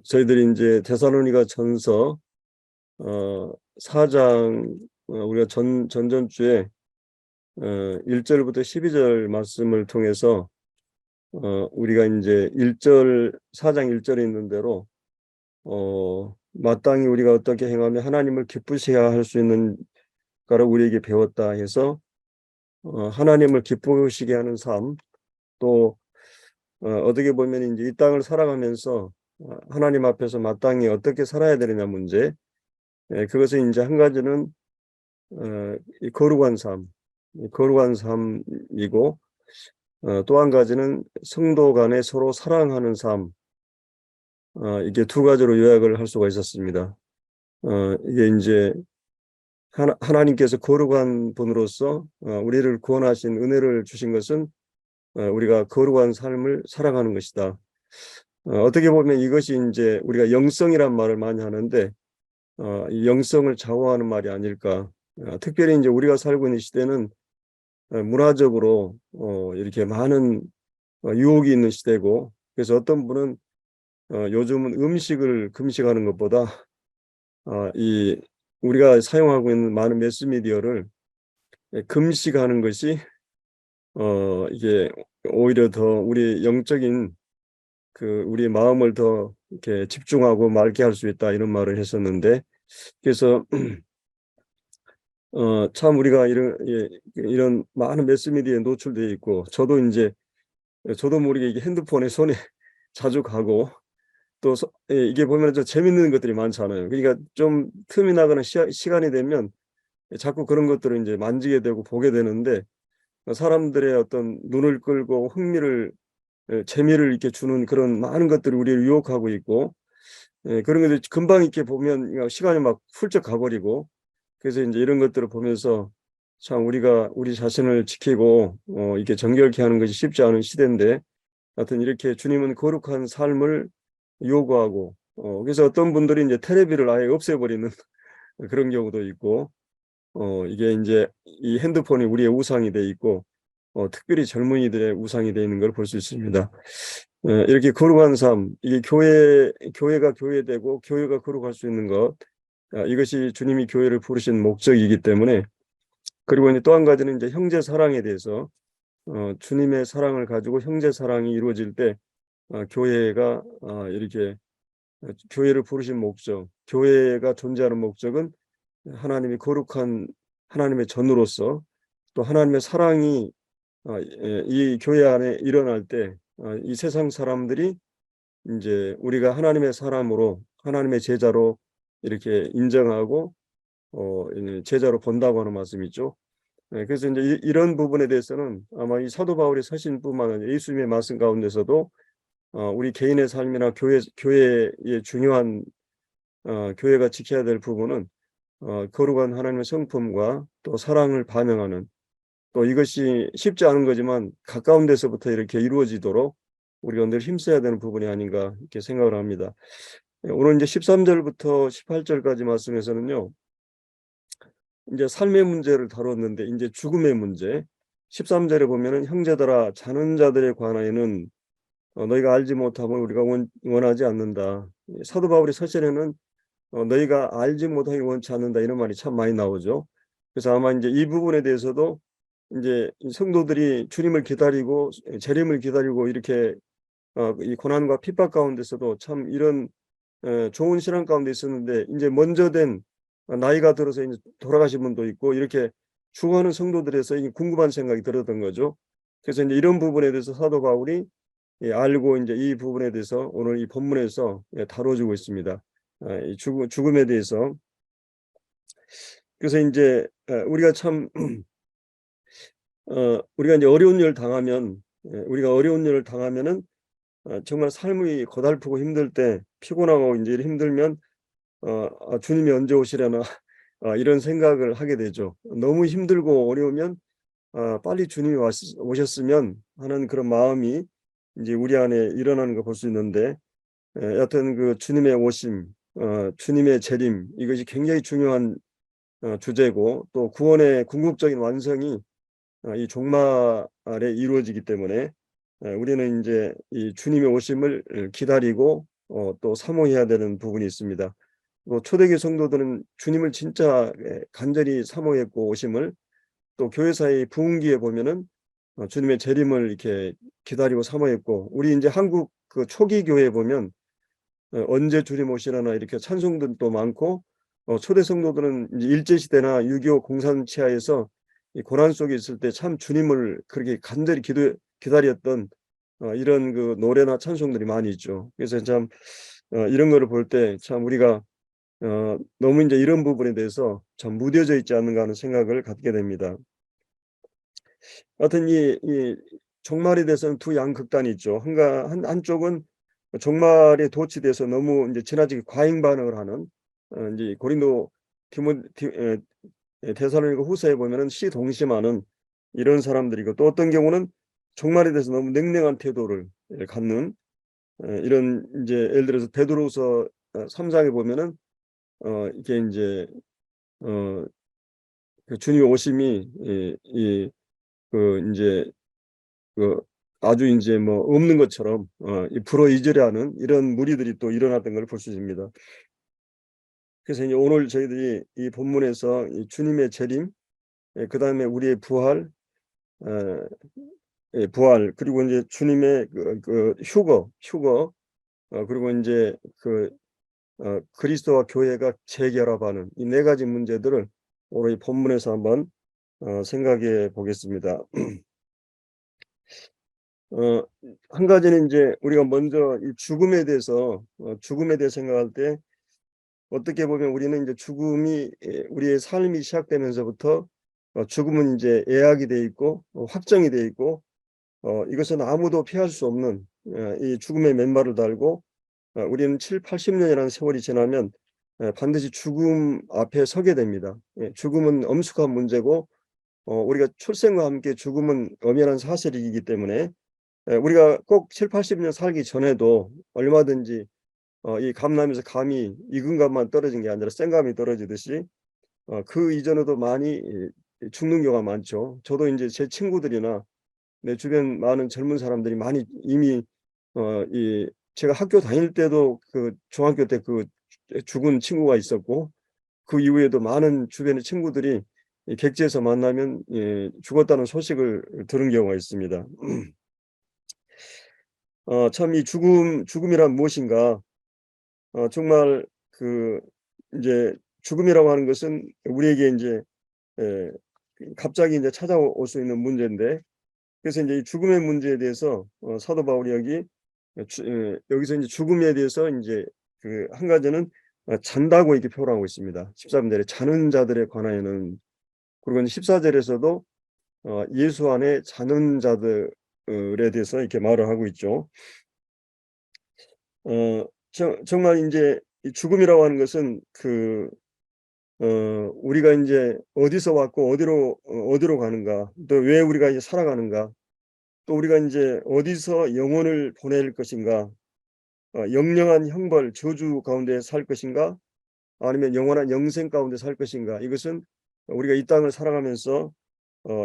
저희들이 이제 데살로니가 전서 4장 우리가 전전주에 1절부터 12절 말씀을 통해서 우리가 이제 4장 1절에 있는 대로 마땅히 우리가 어떻게 행하면 하나님을 기쁘시게 할 수 있는가를 우리에게 배웠다 해서 하나님을 기쁘시게 하는 삶, 또 어떻게 보면 이제 이 땅을 살아가면서 하나님 앞에서 마땅히 어떻게 살아야 되느냐 문제, 그것은 이제 한 가지는 이 거룩한 삶, 거룩한 삶이고, 또 한 가지는 성도 간에 서로 사랑하는 삶, 이게 두 가지로 요약을 할 수가 있었습니다. 이게 이제 하나님께서 거룩한 분으로서 우리를 구원하신 은혜를 주신 것은 우리가 거룩한 삶을 살아가는 것이다. 어떻게 보면 이것이 이제 우리가 영성이란 말을 많이 하는데 이 영성을 좌우하는 말이 아닐까. 특별히 이제 우리가 살고 있는 시대는 문화적으로 이렇게 많은 유혹이 있는 시대고, 그래서 어떤 분은 요즘은 음식을 금식하는 것보다 이 우리가 사용하고 있는 많은 매스미디어를 금식하는 것이 이게 오히려 더 우리 영적인 우리 마음을 더 이렇게 집중하고 맑게 할 수 있다, 이런 말을 했었는데, 그래서 참 우리가 이런 많은 매스미디어에 노출되어 있고, 저도 모르게 이게 핸드폰에 손에 자주 가고, 또 이게 보면 좀 재밌는 것들이 많잖아요. 그러니까 좀 틈이 나거나 시간이 되면 자꾸 그런 것들을 이제 만지게 되고 보게 되는데, 사람들의 어떤 눈을 끌고 재미를 이렇게 주는 그런 많은 것들이 우리를 유혹하고 있고, 그런 것들 금방 이렇게 보면 그냥 시간이 막 훌쩍 가버리고, 그래서 이제 이런 것들을 보면서 참 우리가 우리 자신을 지키고 이렇게 정결케 하는 것이 쉽지 않은 시대인데, 하여튼 이렇게 주님은 거룩한 삶을 요구하고, 그래서 어떤 분들이 이제 테레비를 아예 없애버리는 그런 경우도 있고, 이게 이제 이 핸드폰이 우리의 우상이 돼 있고, 특별히 젊은이들의 우상이 되어 있는 걸 볼 수 있습니다. 이렇게 거룩한 삶, 이게 교회가 교회되고 교회가 거룩할 수 있는 것, 이것이 주님이 교회를 부르신 목적이기 때문에. 그리고 이제 또 한 가지는 이제 형제 사랑에 대해서, 주님의 사랑을 가지고 형제 사랑이 이루어질 때 교회가 이렇게 교회를 부르신 목적, 교회가 존재하는 목적은 하나님이 거룩한 하나님의 전으로서, 또 하나님의 사랑이 이 교회 안에 일어날 때 이 세상 사람들이 이제 우리가 하나님의 사람으로, 하나님의 제자로 이렇게 인정하고 제자로 본다고 하는 말씀이죠. 그래서 이제 이런 부분에 대해서는 아마 이 사도 바울의 서신뿐만 아니라 예수님의 말씀 가운데서도 우리 개인의 삶이나 교회의 중요한 교회가 지켜야 될 부분은 거룩한 하나님의 성품과 또 사랑을 반영하는, 또 이것이 쉽지 않은 거지만 가까운 데서부터 이렇게 이루어지도록 우리가 늘 힘써야 되는 부분이 아닌가, 이렇게 생각을 합니다. 오늘 이제 13절부터 18절까지 말씀에서는요, 이제 삶의 문제를 다뤘는데, 이제 죽음의 문제, 13절에 보면은 형제들아, 자는 자들에 관하여는 너희가 알지 못함을 우리가 원하지 않는다. 사도 바울의 서신에는 너희가 알지 못하기 원치 않는다, 이런 말이 참 많이 나오죠. 그래서 아마 이제 이 부분에 대해서도 이제 성도들이 주님을 기다리고 재림을 기다리고 이렇게 이 고난과 핍박 가운데서도 참 이런 좋은 신앙 가운데 있었는데, 이제 먼저 된 나이가 들어서 이제 돌아가신 분도 있고, 이렇게 죽어가는 성도들에서 궁금한 생각이 들었던 거죠. 그래서 이제 이런 부분에 대해서 사도 바울이 알고 이제 이 부분에 대해서 오늘 이 본문에서 다뤄주고 있습니다. 이 죽음에 대해서. 그래서 이제 우리가 참 우리가 이제 어려운 일을 당하면, 우리가 어려운 일을 당하면은 정말 삶이 고달프고 힘들 때, 피곤하고 이제 힘들면 주님이 언제 오시려나 이런 생각을 하게 되죠. 너무 힘들고 어려우면 빨리 주님이 오셨으면 하는 그런 마음이 이제 우리 안에 일어나는 거 볼 수 있는데, 여하튼 그 주님의 오심, 주님의 재림, 이것이 굉장히 중요한 주제고, 또 구원의 궁극적인 완성이 이 종말에 이루어지기 때문에 우리는 이제 이 주님의 오심을 기다리고 또 사모해야 되는 부분이 있습니다. 초대교회 성도들은 주님을 진짜 간절히 사모했고 오심을, 또 교회사의 부흥기에 보면은 주님의 재림을 이렇게 기다리고 사모했고, 우리 이제 한국 그 초기 교회에 보면 언제 주님 오시려나 이렇게 찬송들도 많고, 초대 성도들은 이제 일제 시대나 6.25 공산치하에서 이 고난 속에 있을 때 참 주님을 그렇게 간절히 기다렸던 이런 그 노래나 찬송들이 많이 있죠. 그래서 참 이런 거를 볼 때 참 우리가 너무 이제 이런 부분에 대해서 참 무뎌져 있지 않는가 하는 생각을 갖게 됩니다. 하여튼 이 종말에 대해서는 두 양극단이 있죠. 한쪽은 종말에 도취돼서 너무 이제 지나치게 과잉 반응을 하는, 이제 고린도 데살로니가 후서에 보면은 시동심하는 이런 사람들이고, 또 어떤 경우는 종말에 대해서 너무 냉랭한 태도를 갖는, 이런 이제 예를 들어서 베드로후서 3장에 보면은 이게 이제 그 주님의 오심이 그 인제 그 아주 인제 뭐 없는 것처럼 이 불허이절해하는 이런 무리들이 또 일어났던 걸 볼 수 있습니다. 그래서 이제 오늘 저희들이 이 본문에서 이 주님의 재림, 그다음에 우리의 부활, 어 부활, 그리고 인제 주님의 휴거, 그리고 인제 그리스도와 교회가 재결합하는 이 네 가지 문제들을 오늘 이 본문에서 한번 생각해 보겠습니다. 어 한 가지는 인제 우리가 먼저 이 죽음에 대해 생각할 때, 어떻게 보면 우리는 이제 죽음이 우리의 삶이 시작되면서부터 죽음은 인제 예약이 돼 있고 확정이 돼 있고, 이것은 아무도 피할 수 없는 이 죽음의 맨발을 달고, 우리는 70-80 년이라는 세월이 지나면 반드시 죽음 앞에 서게 됩니다. 죽음은 엄숙한 문제고, 우리가 출생과 함께 죽음은 엄연한 사실이기 때문에 우리가 꼭 70-80년 살기 전에도 얼마든지 이 감람에서 감이 익은 감만 떨어진 게 아니라 생감이 떨어지듯이 그 이전에도 많이 죽는 경우가 많죠. 저도 인제 제 친구들이나 내 주변 많은 젊은 사람들이 많이 이미 이 제가 학교 다닐 때도 그 중학교 때 죽은 친구가 있었고, 그 이후에도 많은 주변의 친구들이 이 객지에서 만나면 죽었다는 소식을 들은 경우가 있습니다. 참 이 죽음이란 무엇인가? 정말 인제 죽음이라고 하는 것은 우리에게 인제 예 갑자기 인제 찾아올 수 있는 문제인데, 그래서 인제 이 죽음의 문제에 대해서 사도 바울이 여기서 인제 죽음에 대해서 인제 한 가지는 잔다고 이렇게 표현하고 있습니다. 13 절에 자는 자들에 관하여는. 그리고 이제 14 절에서도 예수 안에 자는 자들에 대해서 이렇게 말을 하고 있죠. 정말 인제 이 죽음이라고 하는 것은 우리가 인제 어디서 왔고 어디로 가는가, 또 왜 우리가 이제 살아가는가, 또 우리가 인제 어디서 영혼을 보낼 것인가, 영영한 형벌 저주 가운데 살 것인가, 아니면 영원한 영생 가운데 살 것인가, 이것은 우리가 이 땅을 살아가면서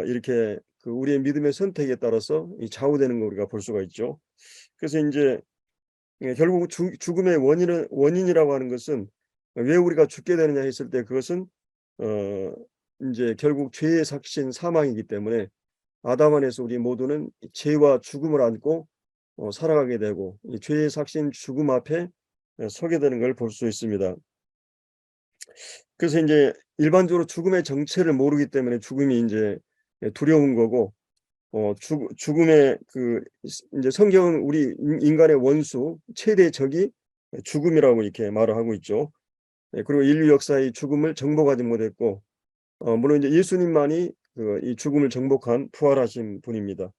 이렇게 우리의 믿음의 선택에 따라서 이 좌우되는 거 우리가 볼 수가 있죠. 그래서 인제 결국 죽음의 원인이라고 하는 것은 왜 우리가 죽게 되느냐 했을 때, 그것은 어 인제 결국 죄의 삭신 사망이기 때문에 아담 안에서 우리 모두는 이 죄와 죽음을 안고 살아가게 되고, 이 죄의 삭신 죽음 앞에 서게 되는 걸 볼 수 있습니다. 그래서 인제 일반적으로 죽음의 정체를 모르기 때문에 죽음이 인제 두려운 거고, 죽음의 인제 성경은 우리 인간의 원수 최대 적이 죽음이라고 이렇게 말을 하고 있죠. 그리고 인류 역사의 죽음을 정복하지 못했고, 물론 이제 예수님만이 이 죽음을 정복한 부활하신 분입니다.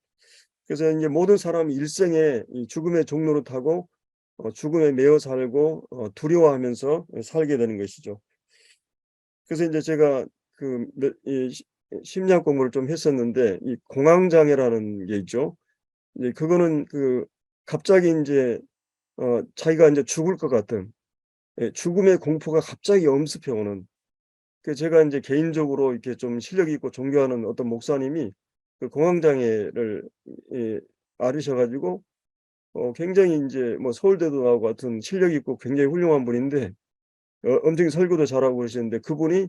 그래서 인제 모든 사람이 일생에 이 죽음의 종로를 타고 죽음에 매여 살고 두려워하면서 살게 되는 것이죠. 그래서 인제 제가 그 몇 이 시 심리학 공부를 좀 했었는데, 이 공황장애라는 게 있죠. 이제 그거는 갑자기 인제 자기가 인제 죽을 것 같은 죽음의 공포가 갑자기 엄습해 오는, 제가 인제 개인적으로 이렇게 좀 실력 있고 존경하는 어떤 목사님이 그 공황장애를 이 앓으셔 가지고 굉장히 이제 뭐 서울대도 나오고 같은 실력 있고 굉장히 훌륭한 분인데 엄청 설교도 잘하고 그러시는데 그분이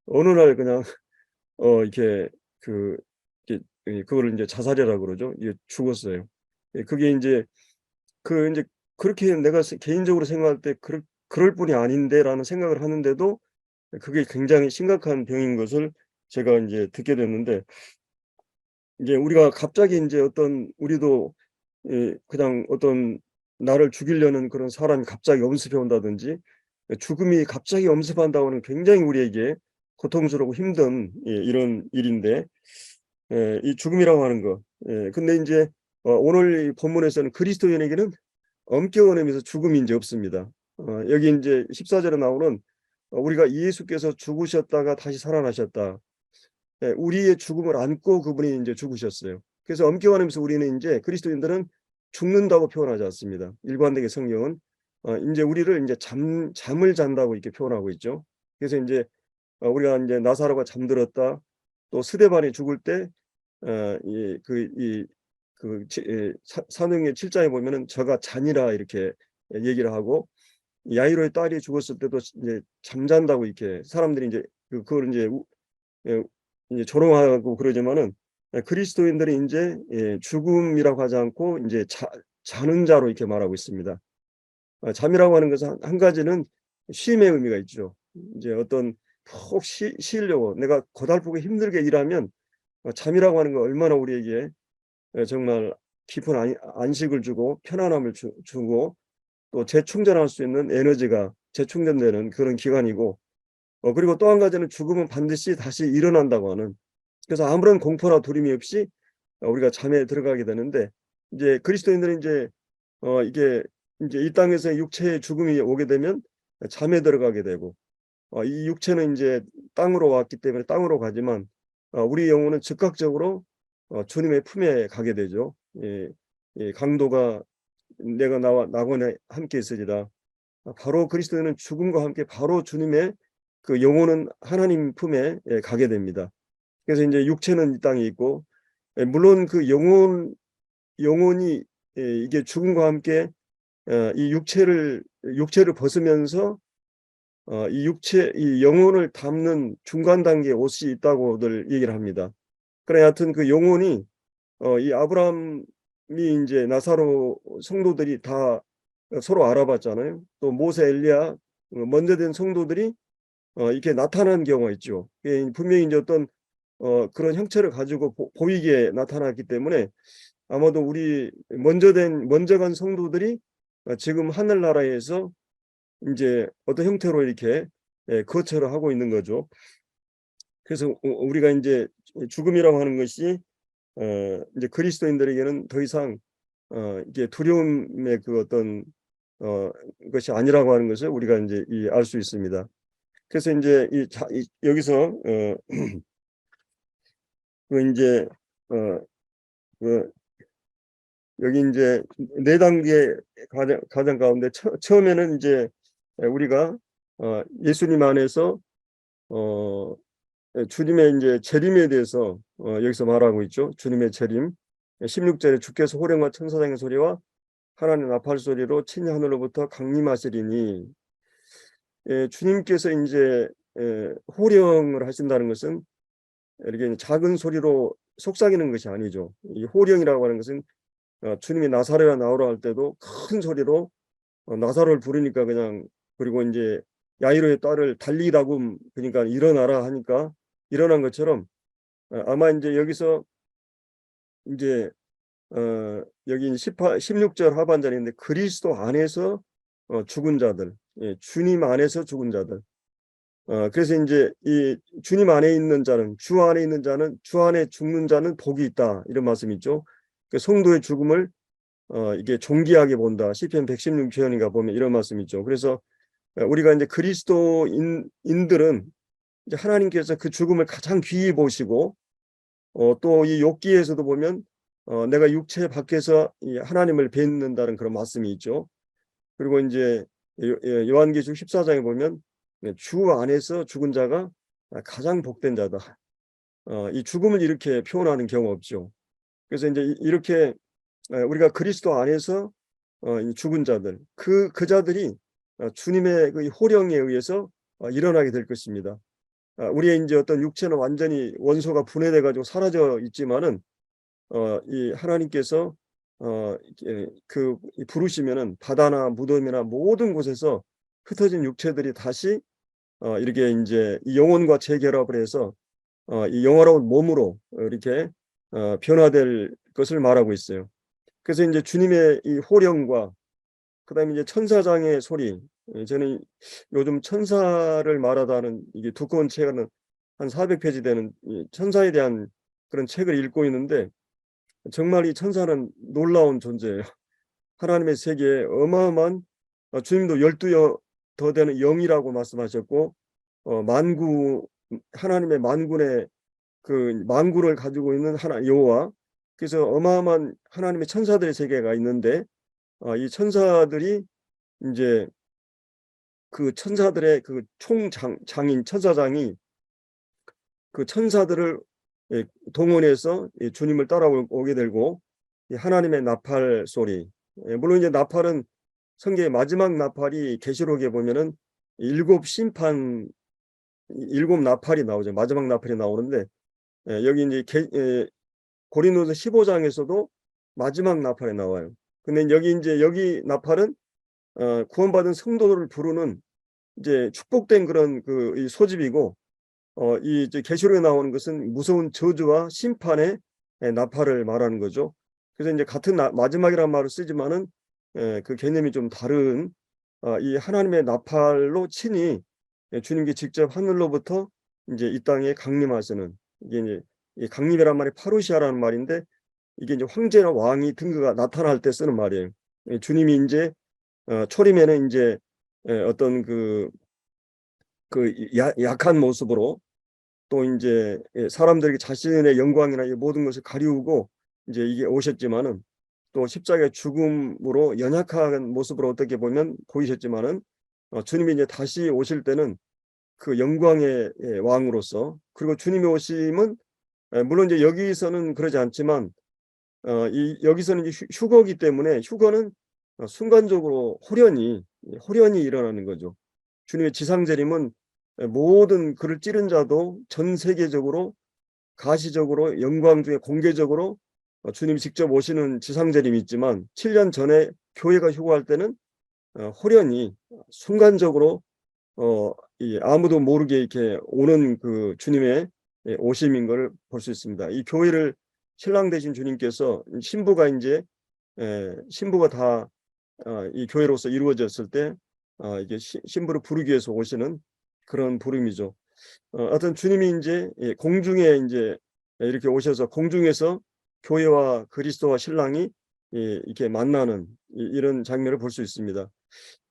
어느 날 그냥 이렇게 그 이렇게 그거를 이제 자살이라고 그러죠. 이게 죽었어요. 예 그게 인제 인제 그렇게 내가 개인적으로 생각할 때 '그럴 뿐이 아닌데.'라는 생각을 하는데도 그게 굉장히 심각한 병인 것을 제가 인제 듣게 됐는데 이제 우리가 갑자기 인제 어떤 우리도 그냥 어떤 나를 죽이려는 그런 사람이 갑자기 엄습해 온다든지 죽음이 갑자기 엄습한다고 하는 굉장히 우리에게 고통스럽고 힘든 이런 일인데 이 죽음이라고 하는 거. 근데 인제 오늘 이 본문에서는 그리스도인에게는 엄격한 의미에서 죽음이 인제 없습니다. 여기 인제 14 절에 나오는 우리가 예수께서 죽으셨다가 다시 살아나셨다. 우리의 죽음을 안고 그분이 인제 죽으셨어요. 그래서 엄격한 의미에서 우리는 인제 그리스도인들은 죽는다고 표현하지 않습니다. 일관되게 성경은 인제 우리를 인제 잠을 잔다고 이렇게 표현하고 있죠. 그래서 인제 우리가 인제 나사로가 잠들었다. 또 스데반이 죽을 때 이 그 이 그 치 예 사 사도행전 7 장에 보면은 "저가 잔이라." 이렇게 얘기를 하고 야이로의 딸이 죽었을 때도 이제 잠잔다고 이렇게 사람들이 인제 그걸 인제 예 이제 조롱하고 그러지만은 그리스도인들이 인제 죽음이라고 하지 않고 인제 자는 자로 이렇게 말하고 있습니다. 잠이라고 하는 것은 한 가지는 쉼의 의미가 있죠. 인제 어떤 푹 쉬려고 내가 고달프고 힘들게 일하면 잠이라고 하는 건 얼마나 우리에게 정말 깊은 안식을 주고 편안함을 주고 또 재충전할 수 있는 에너지가 재충전되는 그런 기간이고 그리고 또 한 가지는 죽음은 반드시 다시 일어난다고 하는 그래서 아무런 공포나 두려움이 없이 우리가 잠에 들어가게 되는데 이제 그리스도인들은 인제 이게 인제 이 땅에서 육체의 죽음이 오게 되면 잠에 들어가게 되고 이 육체는 인제 땅으로 왔기 때문에 땅으로 가지만 우리 영혼은 즉각적으로 주님의 품에 가게 되죠. 강도가 "내가 나와 나군에 함께 있으리라." 바로 그리스도인은 죽음과 함께 바로 주님의 그 영혼은 하나님 품에 가게 됩니다. 그래서 인제 육체는 이 땅에 있고 물론 그 영혼이 이게 죽음과 함께 이 육체를 벗으면서 이 영혼을 담는 중간 단계에 옷이 있다고들 얘기를 합니다. 그래 하여튼 그 영혼이 이 아브라함이 인제 나사로 성도들이 다 서로 알아봤잖아요. 또 모세, 엘리야 먼저 된 성도들이 이렇게 나타난 경우가 있죠. 분명히 인제 어떤 그런 형체를 가지고 보이게 나타났기 때문에 아마도 우리 먼저 간 성도들이 지금 하늘나라에서 인제 어떤 형태로 이렇게 거처를 하고 있는 거죠. 그래서 우리가 인제 죽음이라고 하는 것이 인제 그리스도인들에게는 더 이상 이게 두려움의 그 어떤 것이 아니라고 하는 것을 우리가 인제 알 수 있습니다. 그래서 인제 여기서 그 인제 어 그 여기 인제 4 단계 과정 가운데 처음에는 인제 우리가 예수님 안에서 어 주님의 인제 재림에 대해서 여기서 말하고 있죠. 주님의 재림. 16 절에 "주께서 호령과 천사장의 소리와 하나님의 나팔 소리로 친히 하늘로부터 강림하시리니." 주님께서 인제 호령을 하신다는 것은 이렇게 작은 소리로 속삭이는 것이 아니죠. 이 호령이라고 하는 것은 주님이 나사로에 나오라 할 때도 큰 소리로 나사로를 부르니까 그냥 그리고 인제 야이로의 딸을 달리라고 그러니까 "일어나라." 하니까 일어난 것처럼 아마 인제 여기서 인제 여기 16절 하반절인데 그리스도 안에서 죽은 자들 주님 안에서 죽은 자들 그래서 인제 이 주님 안에 있는 자는 주 안에 있는 자는 주 안에 죽는 자는 복이 있다 이런 말씀이 있죠. 그 성도의 죽음을 이게 존귀하게 본다. 시편 116 편인가 보면 이런 말씀이 있죠. 그래서 우리가 인제 그리스도인들은 이제 하나님께서 그 죽음을 가장 귀히 보시고 또 이 욥기에서도 보면 내가 육체 밖에서 이 하나님을 뵙는다는 그런 말씀이 있죠. 그리고 인제 요한계시록 14 장에 보면 주 안에서 죽은 자가 가장 복된 자다. 이 죽음을 이렇게 표현하는 경우가 없죠. 그래서 인제 이렇게 우리가 그리스도 안에서 이 죽은 자들, 그 자들이 주님의 그 호령에 의해서 일어나게 될 것입니다. 우리의 이제 어떤 육체는 완전히 원소가 분해돼 가지고 사라져 있지만은 이 하나님께서 부르시면은 바다나 무덤이나 모든 곳에서 흩어진 육체들이 다시 이렇게 이제 이 영혼과 재결합을 해서 이 영화로운 몸으로 이렇게 변화될 것을 말하고 있어요. 그래서 이제 주님의 이 호령과 그다음에 이제 천사장의 소리. 저는 요즘 천사를 말하다 하는 이게 두꺼운 책은 한 400페이지 되는 이 천사에 대한 그런 책을 읽고 있는데 정말 이 천사는 놀라운 존재예요. 하나님의 세계에 어마어마한 주님도 12 더 되는 영이라고 말씀하셨고 만구 하나님의 만군의 그 만구를 가지고 있는 하나 여호와, 그래서 어마어마한 하나님의 천사들의 세계가 있는데 이 천사들이 인제 그 천사들의 그 장인 천사장이 그 천사들을 동원해서 주님을 따라오게 되고 이 하나님의 나팔 소리, 물론 이제 나팔은 성경의 마지막 나팔이 계시록에 보면은 7 심판 7 나팔이 나오죠. 마지막 나팔이 나오는데 여기 이제 고린도서 15장에서도 마지막 나팔이 나와요. 근데 여기 이제 여기 나팔은 구원받은 성도들을 부르는 이제 축복된 그런 이 소집이고 이 이제 계시록에 나오는 것은 무서운 저주와 심판의 나팔을 말하는 거죠. 그래서 이제 같은 마지막이라는 말을 쓰지만은 그 개념이 좀 다른 이 하나님의 나팔로 친히 주님께 직접 하늘로부터 이제 이 땅에 강림하시는, 이게 이제 이 강림이란 말이 파루시아라는 말인데 이게 이제 황제나 왕이 등극가 나타날 때 쓰는 말이에요. 주님이 인제 초림에는 인제 어떤 약한 모습으로 또 인제 사람들에게 자신의 영광이나 이 모든 것을 가리우고 인제 이게 오셨지만은 또 십자가의 죽음으로 연약한 모습으로 어떻게 보면 보이셨지만은 주님이 이제 다시 오실 때는 그 영광의 왕으로서, 그리고 주님의 오심은 물론 이제 여기서는 그러지 않지만 여기서는 이제 휴거기 때문에 휴거는 순간적으로 호련히 일어나는 거죠. 주님의 지상 재림은 모든 그를 찌른 자도 전 세계적으로 가시적으로 영광 중에 공개적으로 주님이 직접 오시는 지상 재림이 있지만 7년 전에 교회가 휴거할 때는 호련히 순간적으로 이 아무도 모르게 이렇게 오는 그 주님의 오심인 걸 볼 수 있습니다. 이 교회를 신랑 되신 주님께서 신부가 인제 신부가 다 이 교회로서 이루어졌을 때 이게 신부를 부르기 위해서 오시는 그런 부름이죠. 하여튼 주님이 인제 공중에 인제 이렇게 오셔서 공중에서 교회와 그리스도와 신랑이 이렇게 만나는 이런 장면을 볼 수 있습니다.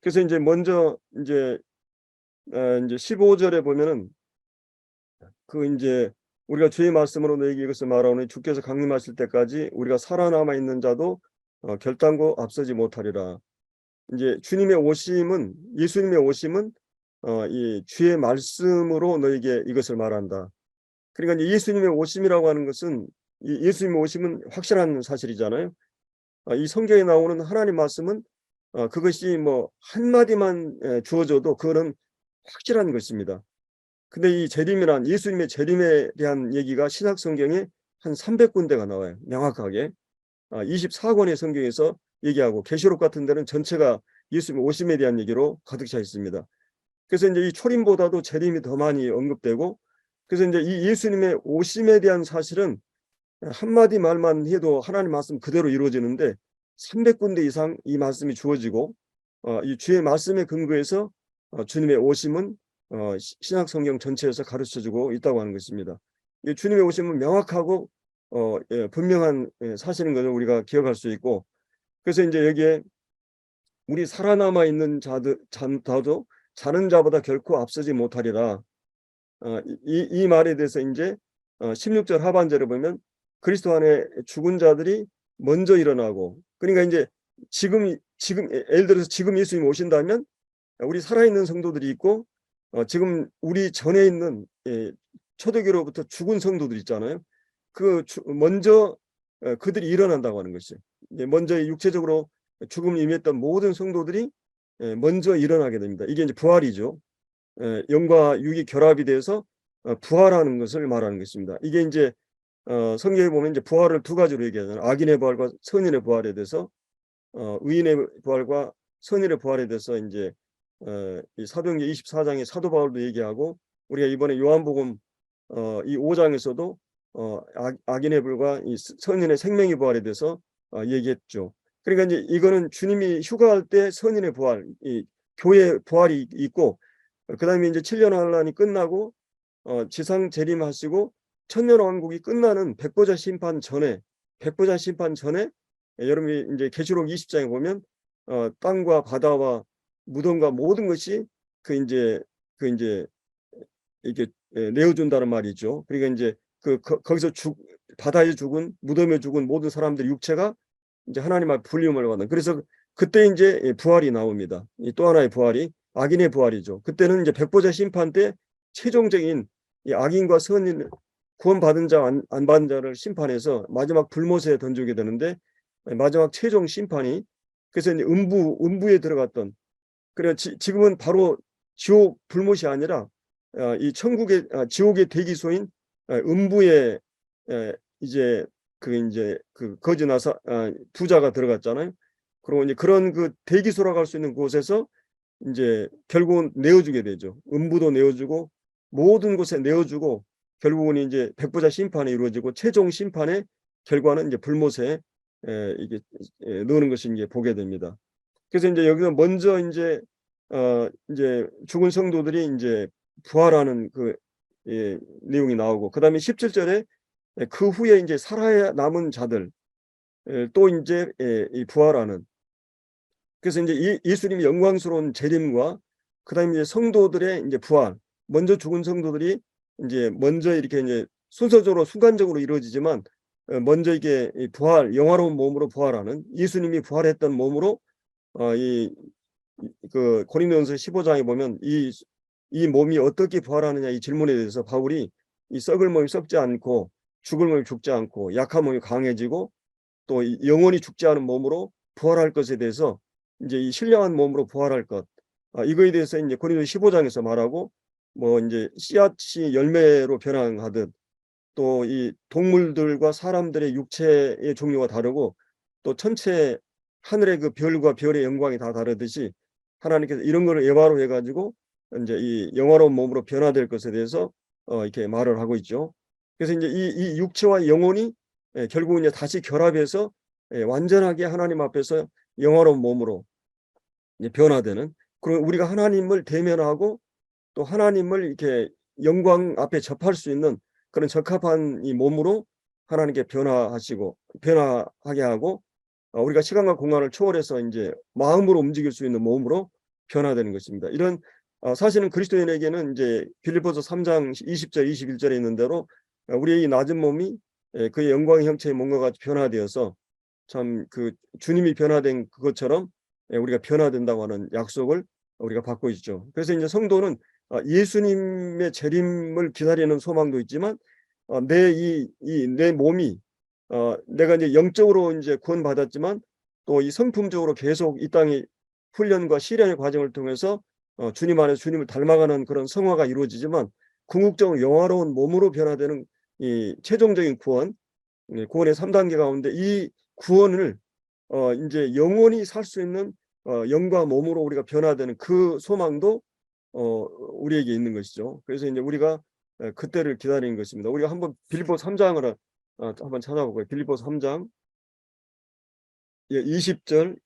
그래서 인제 먼저 인제 15절에 보면은 그 인제 우리가 주의 말씀으로 너에게 이것을 말하오니 주께서 강림하실 때까지 우리가 살아남아 있는 자도 결단코 앞서지 못하리라. 인제 주님의 오심은, 예수님의 오심은 이 주의 말씀으로 너에게 이것을 말한다. 그러니까 이제 예수님의 오심이라고 하는 것은 이 예수님의 오심은 확실한 사실이잖아요. 이 성경에 나오는 하나님 말씀은 그것이 뭐 한마디만 주어져도 그거는 확실한 것입니다. 근데 이 재림이란 예수님의 재림에 대한 얘기가 신약 성경에 한 300군데가 나와요. 명확하게. 24권의 성경에서 얘기하고 계시록 같은 데는 전체가 예수님의 오심에 대한 얘기로 가득 차 있습니다. 그래서 인제 이 초림보다도 재림이 더 많이 언급되고, 그래서 인제 이 예수님의 오심에 대한 사실은 한마디 말만 해도 하나님 말씀 그대로 이루어지는데 300군데 이상 이 말씀이 주어지고 이 주의 말씀에 근거해서 주님의 오심은 신약 성경 전체에서 가르쳐 주고 있다고 하는 것입니다. 이 주님의 오심은 명확하고 분명한 사실인 것을 우리가 기억할 수 있고, 그래서 인제 여기에 우리 살아남아 있는 자도 자는 자보다 결코 앞서지 못하리라. 이 말에 대해서 인제 16절 하반절에 보면 그리스도 안에 죽은 자들이 먼저 일어나고, 그러니까 인제 지금 예를 들어서 지금 예수님이 오신다면 우리 살아있는 성도들이 있고 지금 우리 전에 있는 초대교로부터 죽은 성도들 있잖아요. 먼저 그들이 일어난다고 하는 것이죠. 먼저 육체적으로 죽음을 임했던 모든 성도들이 먼저 일어나게 됩니다. 이게 이제 부활이죠. 영과 육이 결합이 돼서 부활하는 것을 말하는 것입니다. 이게 이제 성경에 보면 이제 부활을 두 가지로 얘기하잖아요. 악인의 부활과 선인의 부활에 대해서 의인의 부활과 선인의 부활에 대해서 이제 이 사도행전 24장에 사도 바울도 얘기하고, 우리가 이번에 요한복음 이 5장에서도 악인의 부활과 이 선인의 생명의 부활에 대해서 얘기했죠. 그러니까 이제 이거는 주님이 휴가할 때 선인의 부활, 이 교회 부활이 있고, 그다음에 이제 7년 환란이 끝나고 지상 재림하시고 천년 왕국이 끝나는 백보자 심판 전에 여러분이 이제 계시록 20장에 보면 땅과 바다와 무덤과 모든 것이 그 이제 이렇게 내어준다는 말이죠. 그러니까 이제 거기서 바다에 죽은, 무덤에 죽은 모든 사람들의 육체가 이제 하나님 앞에 불림을 받는. 그래서 그때 이제 부활이 나옵니다. 또 하나의 부활이 악인의 부활이죠. 그때는 이제 백보자 심판 때 최종적인 이 악인과 선인, 구원받은 자 안 받은 자를 심판해서 마지막 불못에 던지게 되는데, 마지막 최종 심판이, 그래서 이제 음부에 들어갔던, 그래 지금은 바로 지옥 불못이 아니라 이 천국의 지옥의 대기소인 음부에 이제 그 거지 나사 부자가 들어갔잖아요. 그리고 이제 그런 그 대기소라고 할 수 있는 곳에서 이제 결국은 내어주게 되죠. 음부도 내어주고 모든 곳에 내어주고, 결국은 이제 백보자 심판이 이루어지고 최종 심판의 결과는 이제 불못에 이게 넣는 것을 이제 보게 됩니다. 그래서 이제 여기서 먼저 이제 죽은 성도들이 이제 부활하는 그 내용이 나오고, 그다음에 17절에 그 후에 이제 살아 남은 자들 또 이제 이 부활하는. 그래서 이제 예수님이 영광스러운 재림과 그다음에 이제 성도들의 이제 부활, 먼저 죽은 성도들이 이제 먼저 이렇게 이제 순서적으로 순간적으로 이루어지지만 먼저 이게 부활, 영화로운 몸으로 부활하는, 예수님이 부활했던 몸으로 그 고린도전서 15장에 보면 이 몸이 어떻게 부활하느냐, 이 질문에 대해서 바울이 이 썩을 몸이 썩지 않고 죽을 몸이 죽지 않고 약한 몸이 강해지고 또 영원히 죽지 않은 몸으로 부활할 것에 대해서, 이제 이 신령한 몸으로 부활할 것, 이거에 대해서 이제 고린도서 15장에서 말하고, 뭐 이제 씨앗이 열매로 변화하듯 또 이 동물들과 사람들의 육체의 종류가 다르고 또 천체 하늘의 그 별과 별의 영광이 다 다르듯이 하나님께서 이런 거를 예화로 해가지고 이제 이 영화로운 몸으로 변화될 것에 대해서 이렇게 말을 하고 있죠. 그래서 이제 이 육체와 영혼이 결국은 이제 다시 결합해서 완전하게 하나님 앞에서 영화로운 몸으로 이제 변화되는, 그리고 우리가 하나님을 대면하고 또 하나님을 이렇게 영광 앞에 접할 수 있는 그런 적합한 이 몸으로 하나님께 변화하게 하고, 우리가 시간과 공간을 초월해서 이제 마음으로 움직일 수 있는 몸으로 변화되는 것입니다. 이런 사실은 그리스도인에게는 이제 빌립보서 3장 20절 21절에 있는 대로 우리의 이 낮은 몸이 그의 영광의 형체의 몸과 같이 변화되어서 참 그 주님이 변화된 그것처럼 우리가 변화된다고 하는 약속을 우리가 받고 있죠. 그래서 이제 성도는 예수님의 재림을 기다리는 소망도 있지만 내 몸이 내가 이제 영적으로 이제 구원받았지만 또 이 성품적으로 계속 이 땅의 훈련과 시련의 과정을 통해서 주님 안에서 주님을 닮아가는 그런 성화가 이루어지지만 궁극적으로 영화로운 몸으로 변화되는 이 최종적인 구원, 구원의 3단계 가운데 이 구원을 이제 영원히 살 수 있는 영과 몸으로 우리가 변화되는 그 소망도 우리에게 있는 것이죠. 그래서 이제 우리가 그때를 기다리는 것입니다. 우리가 한번 빌립보서 3장을 한번 찾아보고요. 빌립보서 3장 20절.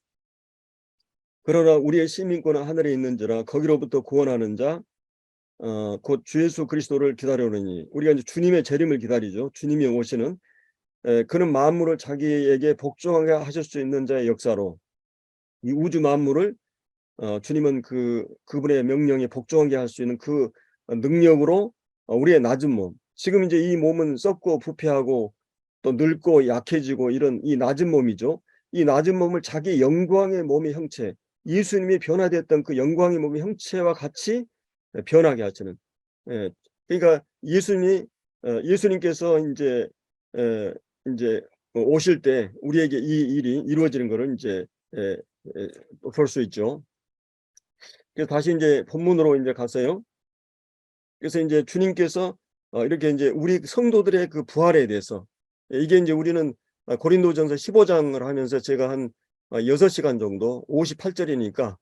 그러나 우리의 시민권은 하늘에 있는지라 거기로부터 구원하는 자 곧 주 예수 그리스도를 기다려오니, 우리가 이제 주님의 재림을 기다리죠. 주님이 오시는, 그는 만물을 자기에게 복종하게 하실 수 있는 자의 역사로 이 우주 만물을 주님은 그분의 명령에 복종하게 할 수 있는 그 능력으로 우리의 낮은 몸, 지금 이제 이 몸은 썩고 부패하고 또 늙고 약해지고 이런 이 낮은 몸이죠. 이 낮은 몸을 자기 영광의 몸의 형체, 예수님이 변화됐던 그 영광의 몸의 형체와 같이 변하게 하시는. 그러니까 예수님께서 이제 오실 때 우리에게 이 일이 이루어지는 것을 이제 예, 예, 볼 수 있죠. 그래서 다시 이제 본문으로 이제 갔어요. 그래서 이제 주님께서 이렇게 이제 우리 성도들의 그 부활에 대해서, 이게 이제 우리는 고린도전서 15장을 하면서 제가 한 6시간 정도 58절이니까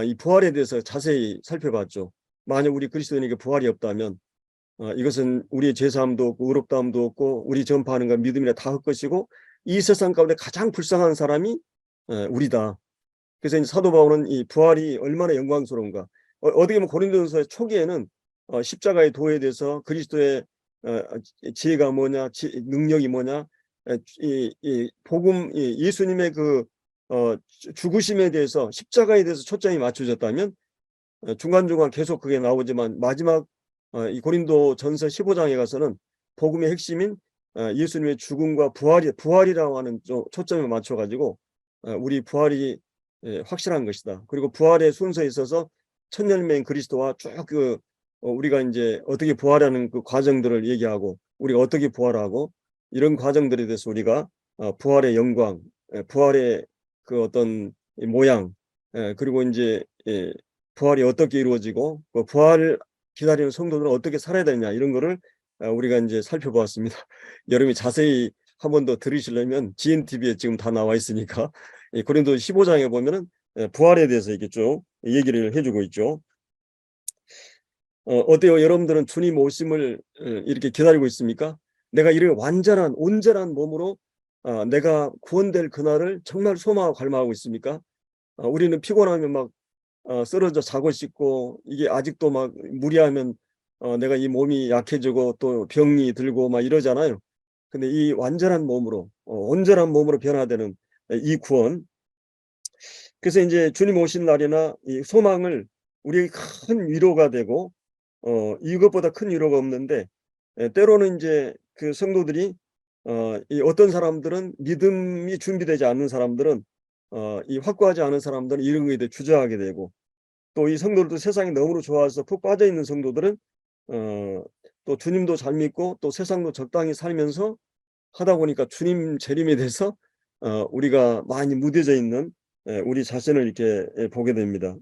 이 부활에 대해서 자세히 살펴봤죠. 만약 우리 그리스도인에게 부활이 없다면 이것은 우리의 죄사함도 없고 의롭다함도 없고 우리 전파하는 것 믿음이나 다 헛것이고 이 세상 가운데 가장 불쌍한 사람이 우리다. 그래서 이제 사도 바울은 이 부활이 얼마나 영광스러운가. 어떻게 보면 고린도전서 초기에는 십자가의 도에 대해서 그리스도의 지혜가 뭐냐, 능력이 뭐냐, 이 복음, 예수님의 그 죽으심에 대해서, 십자가에 대해서 초점이 맞춰졌다면 중간중간 계속 그게 나오지만 마지막 이 고린도전서 15장에 가서는 복음의 핵심인 예수님의 죽음과 부활이라고 하는 초점을 맞춰가지고 우리 부활이 확실한 것이다. 그리고 부활의 순서에 있어서 천년맨 그리스도와 쭉 우리가 이제 어떻게 부활하는 그 과정들을 얘기하고 우리가 어떻게 부활하고 이런 과정들에 대해서 우리가 부활의 영광, 부활의 그 어떤 모양, 그리고 이제 부활이 어떻게 이루어지고 그 부활 기다리는 성도들은 어떻게 살아야 되냐 이런 거를 우리가 이제 살펴보았습니다. 여러분이 자세히 한 번 더 들으시려면 GNTV에 지금 다 나와 있으니까 고린도 15장에 보면은 부활에 대해서 이렇게 쭉 얘기를 해주고 있죠. 어때요? 여러분들은 주님 오심을 이렇게 기다리고 있습니까? 내가 이렇게 완전한 온전한 몸으로 내가 구원될 그날을 정말 소망하고 갈망하고 있습니까? 우리는 피곤하면 막 쓰러져 자고 싶고 이게 아직도 막 무리하면 내가 이 몸이 약해지고 또 병이 들고 막 이러잖아요. 근데 이 완전한 몸으로 온전한 몸으로 변화되는 이 구원, 그래서 이제 주님 오신 날이나 이 소망을 우리에게 큰 위로가 되고 이것보다 큰 위로가 없는데 때로는 이제 그 성도들이 이 어떤 사람들은 믿음이 준비되지 않는 사람들은 이 확고하지 않은 사람들은 이런 거에 대해 주저하게 되고 또 이 성도들도 세상이 너무 좋아서 푹 빠져 있는 성도들은 또 주님도 잘 믿고 또 세상도 적당히 살면서 하다 보니까 주님 재림에 대해서 우리가 많이 무뎌져 있는 우리 자신을 이렇게 보게 됩니다.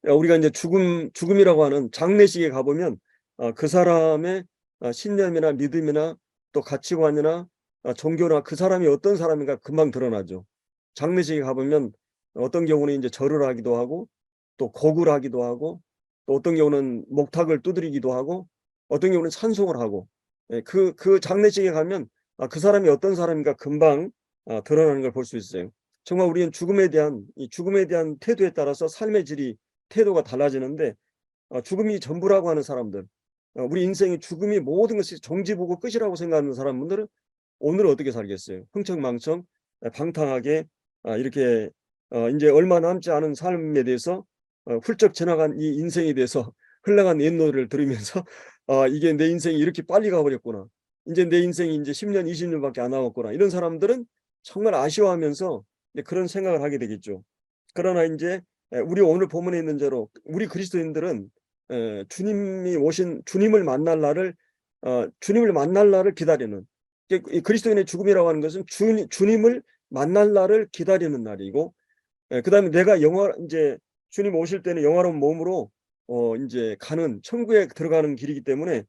우리가 이제 죽음이라고 하는 장례식에 가보면 그 사람의 신념이나 믿음이나 또 가치관이나 종교나 그 사람이 어떤 사람인가 금방 드러나죠. 장례식에 가보면 어떤 경우는 이제 절을 하기도 하고 또 곡을 하기도 하고 또 어떤 경우는 목탁을 두드리기도 하고 어떤 경우는 찬송을 하고 그 장례식에 가면 그 사람이 어떤 사람인가 금방 드러나는 걸 볼 수 있어요. 정말 우리는 이 죽음에 대한 태도에 따라서 삶의 질이 태도가 달라지는데 죽음이 전부라고 하는 사람들, 우리 인생의 죽음이 모든 것이 종지부고 끝이라고 생각하는 사람들은 오늘 어떻게 살겠어요? 흥청망청 방탕하게 이렇게 이제 얼마 남지 않은 삶에 대해서 훌쩍 지나간 이 인생에 대해서 흘러간 옛노래를 들으면서 이게 내 인생이 이렇게 빨리 가버렸구나. 이제 내 인생이 이제 10년, 20년밖에 안 남았구나. 이런 사람들은 정말 아쉬워하면서 그런 생각을 하게 되겠죠. 그러나 이제 우리 오늘 본문에 있는 대로 우리 그리스도인들은 주님을 만날 날을 기다리는, 이 그리스도인의 죽음이라고 하는 것은 주님을 만날 날을 기다리는 날이고 그다음에 내가 이제 주님 오실 때는 영화로운 몸으로 이제 가는 천국에 들어가는 길이기 때문에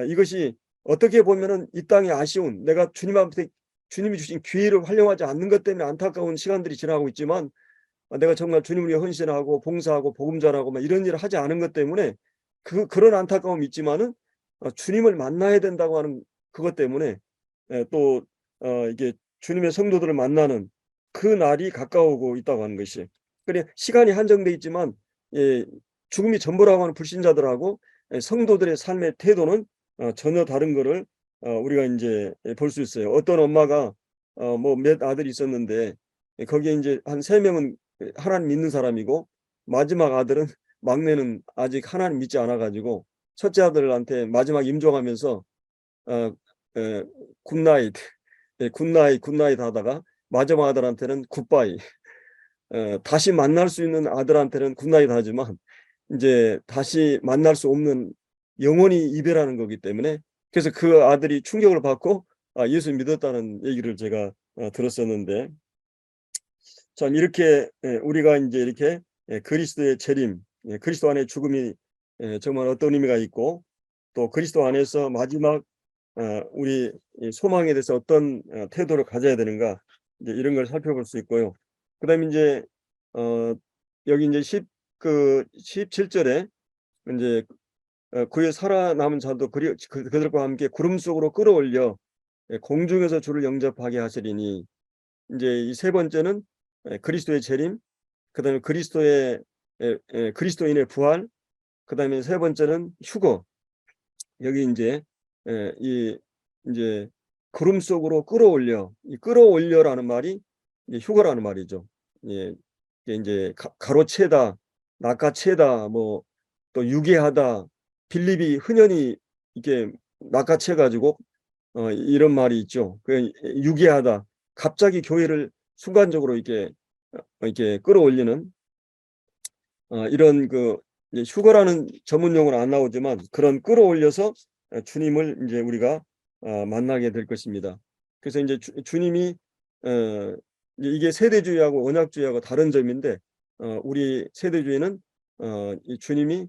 이것이 어떻게 보면은 이 땅의 아쉬운, 내가 주님 앞에 주님이 주신 기회를 활용하지 않는 것 때문에 안타까운 시간들이 지나고 있지만 내가 정말 주님을 위해 헌신하고 봉사하고 복음 전하고 막 이런 일을 하지 않은 것 때문에 그런 안타까움이 있지만은 주님을 만나야 된다고 하는 그것 때문에 또 이게 주님의 성도들을 만나는 그 날이 가까우고 있다고 하는 것이. 그래 시간이 한정돼 있지만 죽음이 전부라고 하는 불신자들하고 성도들의 삶의 태도는 전혀 다른 거를 우리가 이제 볼 수 있어요. 어떤 엄마가 뭐 몇 아들이 있었는데 거기에 이제 한 3명은 하나님 믿는 사람이고 마지막 아들은 막내는 아직 하나님 믿지 않아 가지고 첫째 아들한테 마지막 임종하면서 어 굿나잇, 굿나잇 하다가 마지막 아들한테는 굿바이, 다시 만날 수 있는 아들한테는 굿나잇 하지만 인제 다시 만날 수 없는 영원히 이별하는 거기 때문에 그래서 그 아들이 충격을 받고 예수 믿었다는 얘기를 제가 들었었는데 참 이렇게 우리가 이제 이렇게 그리스도의 재림, 그리스도 안에 죽음이 정말 어떤 의미가 있고, 또 그리스도 안에서 마지막 우리 이 소망에 대해서 어떤 태도를 가져야 되는가, 이제 이런 걸 살펴볼 수 있고요. 그다음에 이제 어 여기 이제 17절에 이제 그의 살아남은 자도 그들과 함께 구름 속으로 끌어올려 공중에서 주를 영접하게 하시리니, 이제 이 세 번째는 그리스도의 재림, 그다음에 그리스도인의 부활, 그다음에 세 번째는 휴거. 여기 인제 이 인제 구름 속으로 끌어올려, 이 끌어올려라는 말이 이제 휴거라는 말이죠. 예. 이게 인제 가로채다, 낚아채다, 뭐 또 유괴하다, 빌립이 흔연히 이렇게 낚아채 가지고 이런 말이 있죠. 그 유괴하다. 갑자기 교회를 순간적으로 이렇게 끌어올리는 이런 이제 휴거라는 전문 용어는 안 나오지만, 그런 끌어올려서 주님을 인제 우리가 만나게 될 것입니다. 그래서 인제 주님이 어 이제 이게 세대주의하고 언약주의하고 다른 점인데, 우리 세대주의는 이 주님이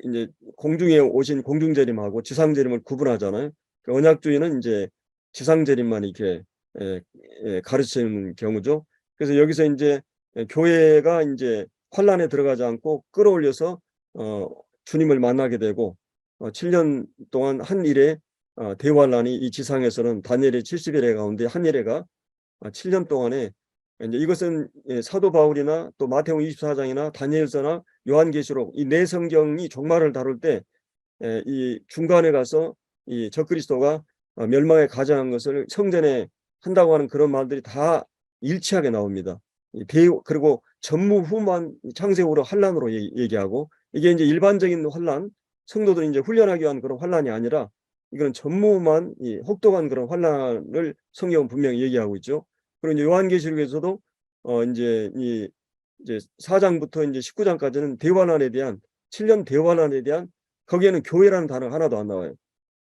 인제 공중에 오신 공중재림하고 지상재림을 구분하잖아요. 그 언약주의는 인제 지상재림만 이렇게 예 가르치는 경우죠. 그래서 여기서 인제 교회가 인제 환란에 들어가지 않고 끌어올려서 주님을 만나게 되고, 7년 동안 한 일에 대환란이 이 지상에서는 다니엘의 70 일의 가운데 한 일회가 7년 동안에, 인제 이것은 사도 바울이나 또 마태복음 24 장이나 다니엘서나 요한계시록 이 네 성경이 종말을 다룰 때 이 중간에 가서 이 적그리스도가 멸망에 가장한 것을 성전에 한다고 하는 그런 말들이 다 일치하게 나옵니다. 이 그리고 전무후무한 창세후로 환란으로 얘기하고, 이게 인제 일반적인 환란, 성도들이 인제 훈련하기 위한 그런 환란이 아니라 이거는 전무후무한 이 혹독한 그런 환란을 성경은 분명히 얘기하고 있죠. 그리고 이제 요한계시록에서도 인제 이제 4 장부터 인제 19 장까지는 대환란에 대한, 7년 대환란에 대한, 거기에는 교회라는 단어가 하나도 안 나와요.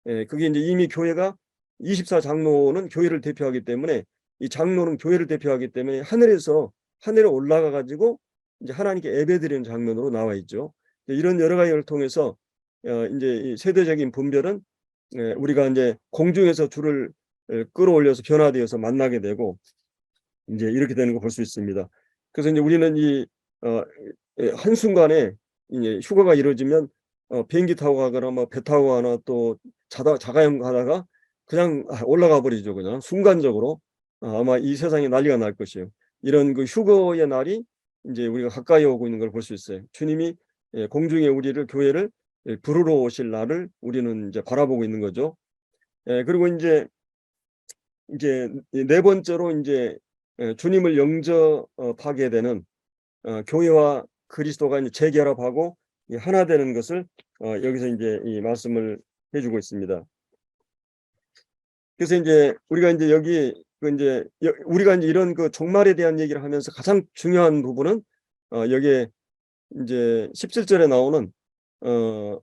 예, 그게 인제 이미 교회가 24 장로는 교회를 대표하기 때문에, 이 장로는 교회를 대표하기 때문에 하늘에 올라가 가지고 인제 하나님께 예배드리는 장면으로 나와 있죠. 이런 여러 가지를 통해서 인제 이 세대적인 분별은 우리가 인제 공중에서 주를 끌어올려서 변화되어서 만나게 되고, 인제 이렇게 되는 거 볼 수 있습니다. 그래서 인제 우리는 이 어 한순간에 이제 휴가가 이루어지면 비행기 타고 가거나 뭐 배 타고 가거나 또 자가용 가다가 그냥 올라가 버리죠 그냥 순간적으로. 아마 이 세상에 난리가 날 것이에요. 이런 휴거의 날이 인제 우리가 가까이 오고 있는 걸 볼 수 있어요. 주님이 공중에 우리를, 교회를 부르러 오실 날을 우리는 인제 바라보고 있는 거죠. 그리고 인제 이 네 번째로 인제 주님을 영접하게 되는 교회와 그리스도가 이제 재결합하고 이 하나 되는 것을 여기서 인제 이 말씀을 해 주고 있습니다. 그래서 인제 우리가 인제 여기 인제 우리가 인제 이런 종말에 대한 얘기를 하면서 가장 중요한 부분은 여기에 인제 17 절에 나오는 어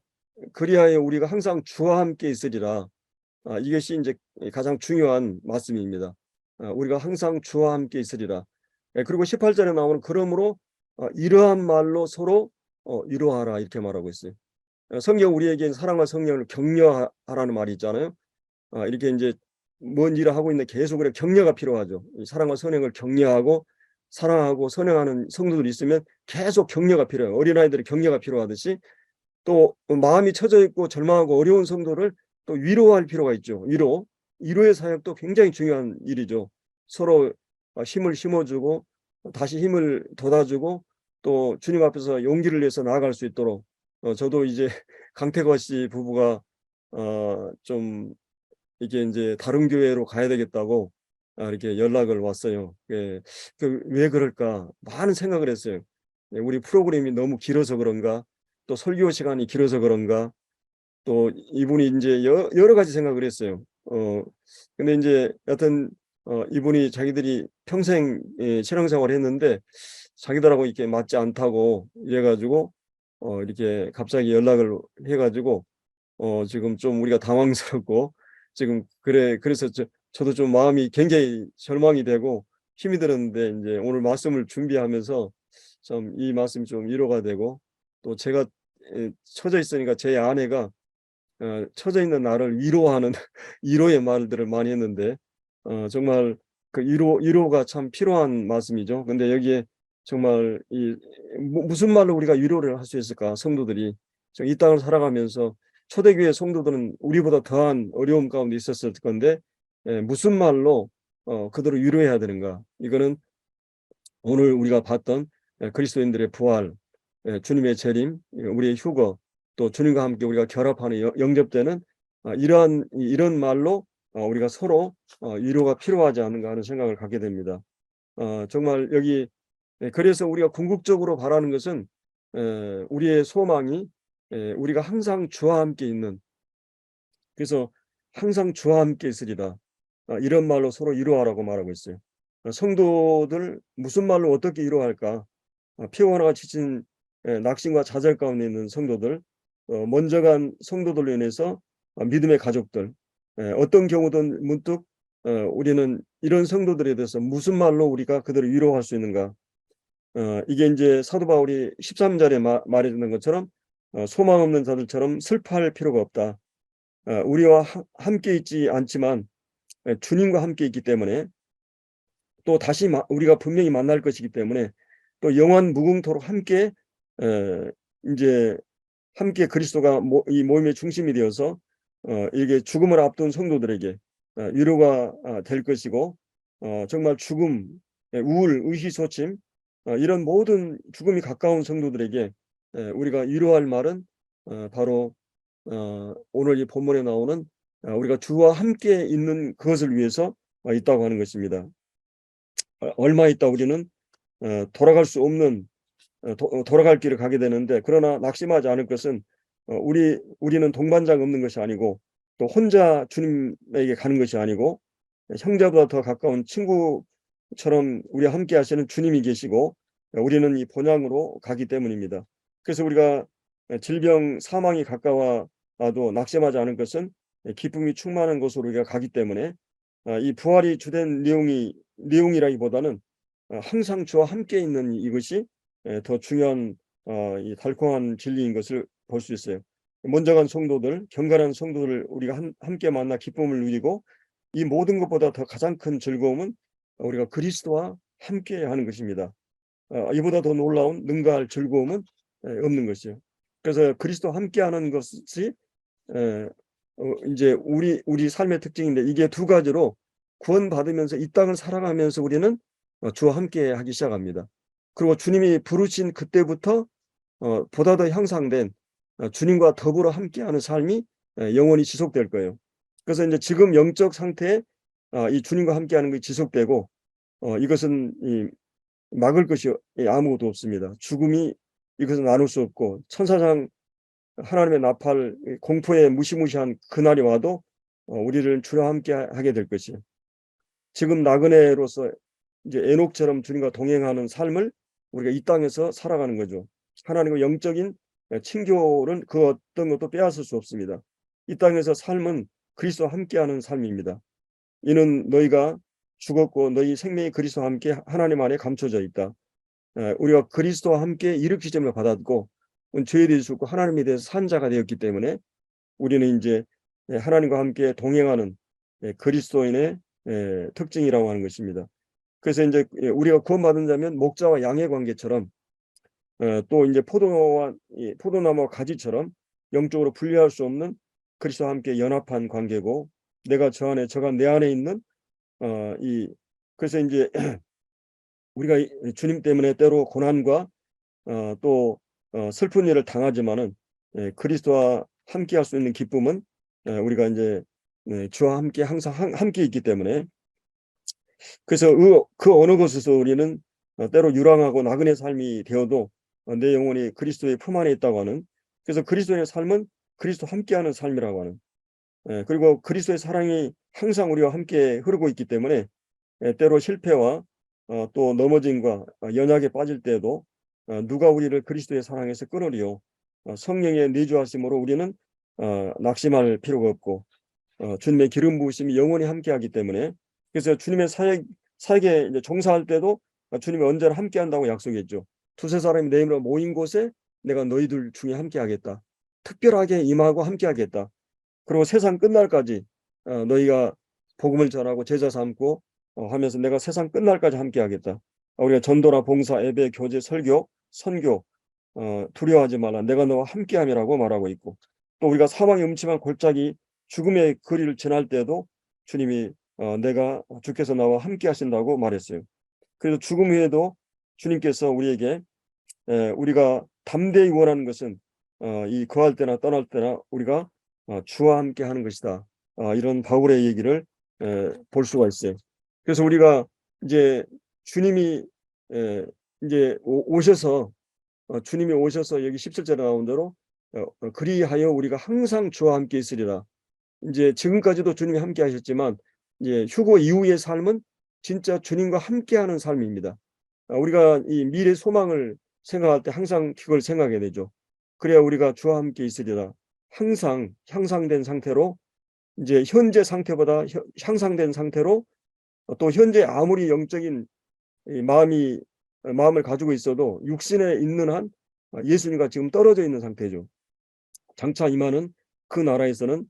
"그리하여 우리가 항상 주와 함께 있으리라." 이것이 인제 가장 중요한 말씀입니다. 우리가 항상 주와 함께 있으리라. 그리고 18 절에 나오는 "그러므로 이러한 말로 서로 위로하라." 이렇게 말하고 있어요. 성경 우리에겐 사랑과 성령을 격려하라는 말이 있잖아요. 이렇게 인제 뭔 일을 하고 있는데 계속 그래 격려가 필요하죠. 이 사랑과 선행을 격려하고 사랑하고 선행하는 성도들이 있으면 계속 격려가 필요해요. 어린아이들이 격려가 필요하듯이, 또 마음이 처져 있고 절망하고 어려운 성도를 또 위로할 필요가 있죠. 위로의 사역도 굉장히 중요한 일이죠. 서로 힘을 심어 주고 다시 힘을 돋아 주고, 또 주님 앞에서 용기를 내서 나아갈 수 있도록, 저도 이제 강태과 씨 부부가 좀 이게 인제 다른 교회로 가야 되겠다고 이렇게 연락을 왔어요. 예. 왜 그럴까 많은 생각을 했어요. 우리 프로그램이 너무 길어서 그런가? 또 설교 시간이 길어서 그런가? 또 이분이 인제 여러 가지 생각을 했어요. 근데 인제 여하튼 이분이 자기들이 평생 신앙생활을 했는데 자기들하고 이렇게 맞지 않다고 이래 가지고 이렇게 갑자기 연락을 해 가지고 지금 좀 우리가 당황스럽고, 지금 그래서 저도 좀 마음이 굉장히 절망이 되고 힘이 들었는데 이제 오늘 말씀을 준비하면서 참 이 말씀이 좀 위로가 되고 또 제가 처져 있으니까 제 아내가 처져 있는 나를 위로하는 위로의 말들을 많이 했는데 정말 그 위로가 참 필요한 말씀이죠. 근데 여기에 정말 무슨 말로 우리가 위로를 할 수 있을까? 성도들이 이 땅을 살아가면서 초대교회 성도들은 우리보다 더한 어려움 가운데 있었을 건데 무슨 말로 그들을 위로해야 되는가? 이거는 오늘 우리가 봤던 그리스도인들의 부활, 주님의 재림, 우리의 휴거, 또 주님과 함께 우리가 결합하는 영접되는 이런 말로 우리가 서로 위로가 필요하지 않은가 하는 생각을 갖게 됩니다. 정말 여기 그래서 우리가 궁극적으로 바라는 것은 우리의 소망이 우리가 항상 주와 함께 있는, 그래서 항상 주와 함께 있으리다. 이런 말로 서로 위로하라고 말하고 있어요. 성도들 무슨 말로 어떻게 위로할까? 피곤하고 지친 낙심과 좌절 가운데 있는 성도들, 먼저 간 성도들로 인해서 믿음의 가족들, 어떤 경우든 문득 우리는 이런 성도들에 대해서 무슨 말로 우리가 그들을 위로할 수 있는가? 이게 이제 사도 바울이 13절에 말해주는 것처럼 소망 없는 자들처럼 슬퍼할 필요가 없다. 우리와 함께 있지 않지만 주님과 함께 있기 때문에, 또 다시 우리가 분명히 만날 것이기 때문에, 또 영원 무궁토록 함께 이제 함께 그리스도가 이 모임의 중심이 되어서 이게 죽음을 앞둔 성도들에게 위로가 될 것이고, 정말 죽음, 우울, 의기소침, 이런 모든 죽음이 가까운 성도들에게 우리가 위로할 말은 바로 오늘 이 본문에 나오는 우리가 주와 함께 있는 그것을 위해서 있다고 하는 것입니다. 얼마 있다 우리는 돌아갈 수 없는 돌아갈 길을 가게 되는데, 그러나 낙심하지 않을 것은 우리는 동반자가 없는 것이 아니고, 또 혼자 주님에게 가는 것이 아니고, 형제보다 더 가까운 친구처럼 우리와 함께 하시는 주님이 계시고, 우리는 이 본향으로 가기 때문입니다. 그래서 우리가 질병 사망이 가까워도 낙심하지 않을 것은 기쁨이 충만한 곳으로 우리가 가기 때문에, 이 부활이 주된 내용이라기보다는 항상 주와 함께 있는 이것이 더 중요한 이 달콤한 진리인 것을 볼 수 있어요. 먼저 간 성도들, 경건한 성도들 우리가 함께 만나 기쁨을 누리고, 이 모든 것보다 더 가장 큰 즐거움은 우리가 그리스도와 함께 하는 것입니다. 이보다 더 놀라운 능가할 즐거움은 없는 것이요. 그래서 그리스도와 함께 하는 것이 이제 우리 삶의 특징인데, 이게 두 가지로 구원받으면서 이 땅을 살아가면서 우리는 주와 함께 하기 시작합니다. 그리고 주님이 부르신 그때부터 보다 더 향상된 주님과 더불어 함께하는 삶이 영원히 지속될 거예요. 그래서 이제 지금 영적 상태에 이 주님과 함께하는 것이 지속되고, 이것은 막을 것이 아무것도 없습니다. 죽음이 이것은 나눌 수 없고, 천사장 하나님의 나팔 공포의 무시무시한 그날이 와도 우리를 주와 함께 하게 될 것이에요. 지금 나그네로서 이제 에녹처럼 주님과 동행하는 삶을 우리가 이 땅에서 살아가는 거죠. 하나님과 영적인 친교는 그 어떤 것도 빼앗을 수 없습니다. 이 땅에서 삶은 그리스도와 함께하는 삶입니다. 이는 너희가 죽었고 너희 생명이 그리스도와 함께 하나님 안에 감춰져 있다. 우리가 그리스도와 함께 일으키심을 받았고 죄에 대해서 죽고 하나님에 대해서 산 자가 되었기 때문에, 우리는 이제 하나님과 함께 동행하는 그리스도인의 특징이라고 하는 것입니다. 그래서 이제 우리가 구원받은 자면 목자와 양의 관계처럼, 또 이제 포도나무와 가지처럼 영적으로 분리할 수 없는 그리스도와 함께 연합한 관계고, 내가 저 안에 저가 내 안에 있는 그래서 이제 우리가 주님 때문에 때로 고난과 또 슬픈 일을 당하지만은 그리스도와 함께 할 수 있는 기쁨은 우리가 이제 주와 함께 항상 함께 있기 때문에, 그래서 그 어느 곳에서 우리는 때로 유랑하고 나그네 삶이 되어도 내 영혼이 그리스도의 품 안에 있다고 하는, 그래서 그리스도의 삶은 그리스도 함께하는 삶이라고 하는, 그리고 그리스도의 사랑이 항상 우리와 함께 흐르고 있기 때문에 때로 실패와 또 넘어짐과 연약에 빠질 때에도 누가 우리를 그리스도의 사랑에서 끊으리요. 성령의 내주하심으로 우리는 낙심할 필요가 없고 주님의 기름 부으심이 영원히 함께하기 때문에, 그래서 주님의 사역에 이제 종사할 때도 주님이 언제나 함께 한다고 약속했죠. 두세 사람이 내 이름으로 모인 곳에 내가 너희들 중에 함께 하겠다. 특별하게 임하고 함께 하겠다. 그리고 세상 끝날까지 너희가 복음을 전하고 제자 삼고 하면서 내가 세상 끝날까지 함께 하겠다. 우리가 전도나 봉사, 예배, 교제, 설교, 선교 두려워하지 말라. 내가 너와 함께함이라고 말하고 있고, 또 우리가 사망의 음침한 골짜기 죽음의 거리를 지날 때도 주님이 내가 주께서 나와 함께 하신다고 말했어요. 그래서 죽음 후에도 주님께서 우리에게 우리가 담대히 원하는 것은 이 거할 때나 떠날 때나 우리가 주와 함께 하는 것이다. 이런 바울의 얘기를 볼 수가 있어요. 그래서 우리가 이제 주님이 이제 오셔서 주님이 오셔서 여기 17절에 나온 대로 그리하여 우리가 항상 주와 함께 있으리라. 이제 지금까지도 주님이 함께 하셨지만 이제 휴거 이후의 삶은 진짜 주님과 함께하는 삶입니다. 우리가 이 미래 소망을 생각할 때 항상 그걸 생각해야 되죠. 그래야 우리가 주와 함께 있으리라. 항상 향상된 상태로, 이제 현재 상태보다 향상된 상태로, 또 현재 아무리 영적인 마음을 가지고 있어도 육신에 있는 한 예수님과 지금 떨어져 있는 상태죠. 장차 임하는 그 나라에서는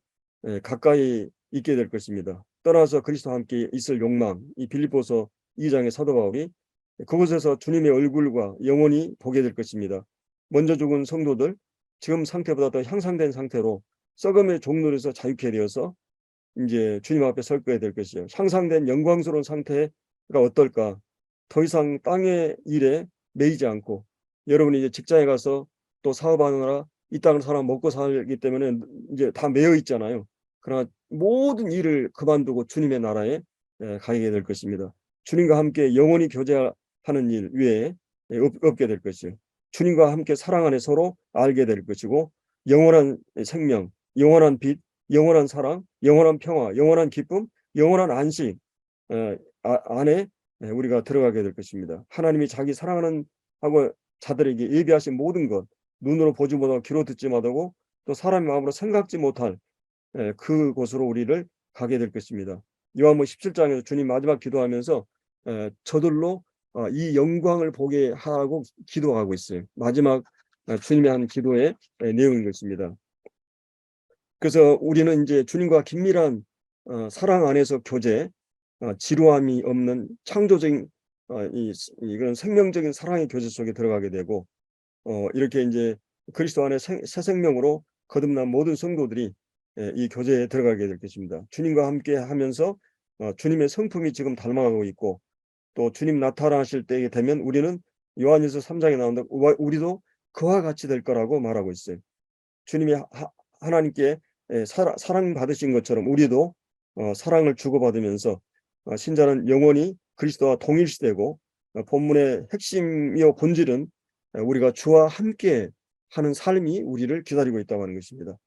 가까이 있게 될 것입니다. 떠나서 그리스도와 함께 있을 욕망, 이 빌립보서 2장의 사도 바울이 그곳에서 주님의 얼굴과 영원히 보게 될 것입니다. 먼저 죽은 성도들, 지금 상태보다 더 향상된 상태로 썩음의 종로에서 자유케 되어서 이제 주님 앞에 설 거야 될 것이요. 향상된 영광스러운 상태가 어떨까? 더 이상 땅의 일에 매이지 않고, 여러분이 이제 직장에 가서 또 사업하느라 이 땅을 살아 먹고 살기 때문에 이제 다 매여 있잖아요. 그러나 모든 일을 그만두고 주님의 나라에 가게 될 것입니다. 주님과 함께 영원히 교제하는 일 외에 없게 될 것이요. 주님과 함께 사랑 안에 서로 알게 될 것이고, 영원한 생명, 영원한 빛, 영원한 사랑, 영원한 평화, 영원한 기쁨, 영원한 안식 안에 우리가 들어가게 될 것입니다. 하나님이 자기 사랑하는 하고 자들에게 예비하신 모든 것, 눈으로 보지 못하고 귀로 듣지 못하고 또 사람의 마음으로 생각지 못할 그곳으로 우리를 가게 될 것입니다. 요한복음 17장에서 주님 마지막 기도하면서 저들로 이 영광을 보게 하고 기도하고 있어요. 마지막 주님의 한 기도의 내용인 것입니다. 그래서 우리는 이제 주님과 긴밀한 사랑 안에서 교제, 지루함이 없는 창조적인 이런 생명적인 사랑의 교제 속에 들어가게 되고, 이렇게 이제 그리스도 안에 새 생명으로 거듭난 모든 성도들이 이 교제에 들어가게 될 것입니다. 주님과 함께 하면서 주님의 성품이 지금 닮아가고 있고, 또 주님 나타나실 때에 되면 우리는 요한일서 3장에 나온다. 우리도 그와 같이 될 거라고 말하고 있어요. 주님이 하나님께 사랑 받으신 것처럼 우리도 사랑을 주고받으면서 신자는 영원히 그리스도와 동일시되고, 본문의 핵심이요 본질은 우리가 주와 함께 하는 삶이 우리를 기다리고 있다고 하는 것입니다.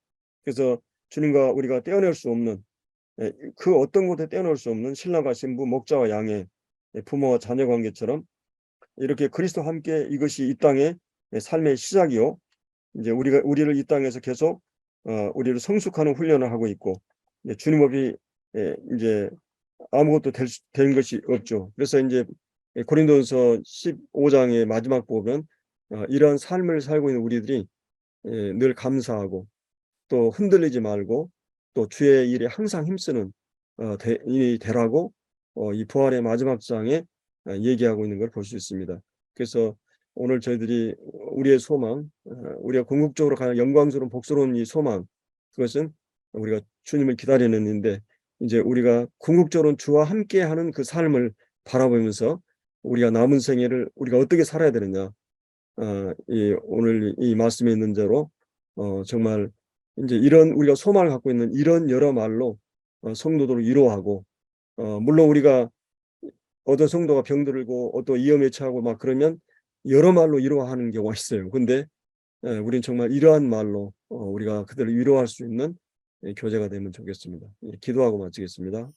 그래서 주님과 우리가 떼어낼 수 없는, 그 어떤 곳에 떼어낼 수 없는 신랑과 신부, 목자와 양의 부모와 자녀 관계처럼 이렇게 그리스도와 함께, 이것이 이 땅의 삶의 시작이요, 이제 우리를 이 땅에서 계속 우리를 성숙하는 훈련을 하고 있고, 주님 없이 이제 아무것도 된 것이 없죠. 그래서 이제 고린도전서 15장의 마지막 보면 이러한 삶을 살고 있는 우리들이 늘 감사하고 또 흔들리지 말고 또 주의 일에 항상 힘쓰는 이 되라고 이 부활의 마지막 장에 얘기하고 있는 걸 볼 수 있습니다. 그래서 오늘 저희들이 우리의 소망, 우리가 궁극적으로 가는 영광스러운 복스러운 이 소망, 그것은 우리가 주님을 기다리는 일인데, 이제 우리가 궁극적으로 주와 함께하는 그 삶을 바라보면서 우리가 남은 생애를 우리가 어떻게 살아야 되느냐, 오늘 이 말씀에 있는 대로 정말 이제 이런 우리가 소망을 갖고 있는 이런 여러 말로 성도들을 위로하고, 물론 우리가 어떤 성도가 병들고 어떤 위험에 처하고 막 그러면 여러 말로 위로하는 경우가 있어요. 근데 우리는 정말 이러한 말로 우리가 그들을 위로할 수 있는 교제가 되면 좋겠습니다. 기도하고 마치겠습니다.